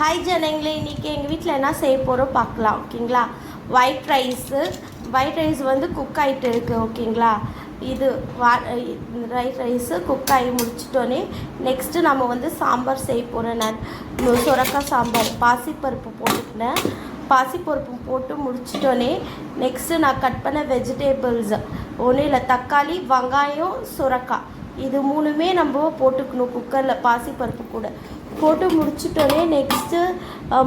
Hi ஜனங்களே, இன்றைக்கி எங்கள் வீட்டில் என்ன செய்ய போகிறோம் பார்க்கலாம். ஓகேங்களா. ஒயிட் ரைஸ் வந்து குக் ஆகிட்டு இருக்குது. ஓகேங்களா. இது ஒயிட் ரைஸு குக் ஆகி முடிச்சிட்டோன்னே நெக்ஸ்ட்டு நம்ம வந்து சாம்பார் செய்ய போகிறேன். நான் சுரக்காய் சாம்பார் பாசிப்பருப்பு போட்டுக்கினேன். பாசிப்பருப்பு போட்டு முடிச்சிட்டோன்னே நெக்ஸ்ட்டு நான் கட் பண்ண வெஜிடேபிள்ஸ் ஒன்றும் இல்லை, தக்காளி, வெங்காயம், சுரக்காய் இது மூணுமே நம்ம போட்டுக்கணும். குக்கரில் பாசிப்பருப்பு கூட போட்டு முடிச்சிட்டோன்னே நெக்ஸ்ட்டு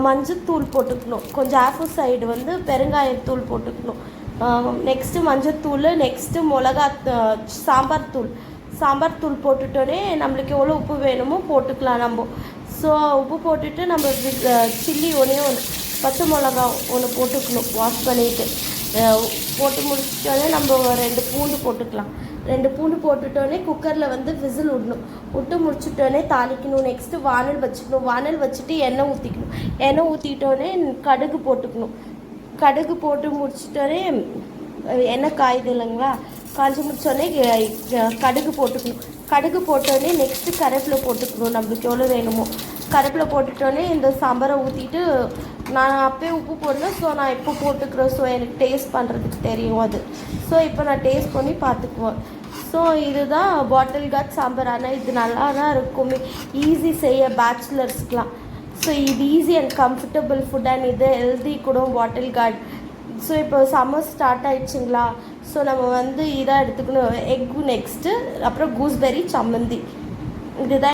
மஞ்சத்தூள் போட்டுக்கணும். கொஞ்சம் ஆஃபு சைடு வந்து பெருங்காயத்தூள் போட்டுக்கணும். நெக்ஸ்ட்டு மஞ்சத்தூள், நெக்ஸ்ட்டு சாம்பார் தூள் போட்டுட்டோன்னே நம்மளுக்கு எவ்வளோ உப்பு வேணுமோ போட்டுக்கலாம் நம்ம. ஸோ உப்பு போட்டுட்டு நம்ம சில்லி ஒன்று பச்சை மிளகா ஒன்று போட்டுக்கணும். வாஷ் பண்ணிவிட்டு போட்டு முடிச்சிட்டோன்னே நம்ம 2 பூண்டு போட்டுக்கலாம். 2 பூண்டு போட்டுட்டோன்னே குக்கரில் வந்து விசில் விட்டு முடிச்சுட்டோன்னே தாளிக்கணும். நெக்ஸ்ட்டு வானல் வச்சுக்கணும். வானல் வச்சுட்டு எண்ணெய் ஊற்றிக்கணும். எண்ணெய் ஊற்றிட்டோன்னே கடுகு போட்டுக்கணும். கடுகு போட்டு முடிச்சிட்டோன்னே எண்ணெய் காயுது இல்லைங்களா, காய்ச்சி முடிச்சோடனே கடுகு போட்டுக்கணும். கடுகு போட்டோடனே நெக்ஸ்ட்டு கருவேப்பிலை போட்டுக்கணும். நம்மளுக்கு எவ்வளோ வேணுமோ கருவேப்பிலை போட்டுட்டோன்னே இந்த சாம்பாரை ஊற்றிட்டு நான் அப்போயே உப்பு போடணும். ஸோ நான் இப்போ போட்டுக்கிறேன். ஸோ எனக்கு டேஸ்ட் பண்ணுறதுக்கு தெரியும் அது. ஸோ இப்போ நான் டேஸ்ட் பண்ணி பார்த்துக்குவேன். ஸோ இதுதான் பாட்டில் கார்ட் சாம்பார். ஆனால் இது நல்லா தான் இருக்குமே, ஈஸி செய்ய பேச்சுலர்ஸ்க்கெலாம். ஸோ இது easy and comfortable food and இது ஹெல்தி கூட பாட்டில் கார்ட். ஸோ இப்போ சம்மர் ஸ்டார்ட் ஆகிடுச்சிங்களா. ஸோ நம்ம வந்து இதாக எடுத்துக்கணும். எக்கு நெக்ஸ்ட்டு, அப்புறம் கூஸ்பெர்ரி சம்மந்தி. இதுதான்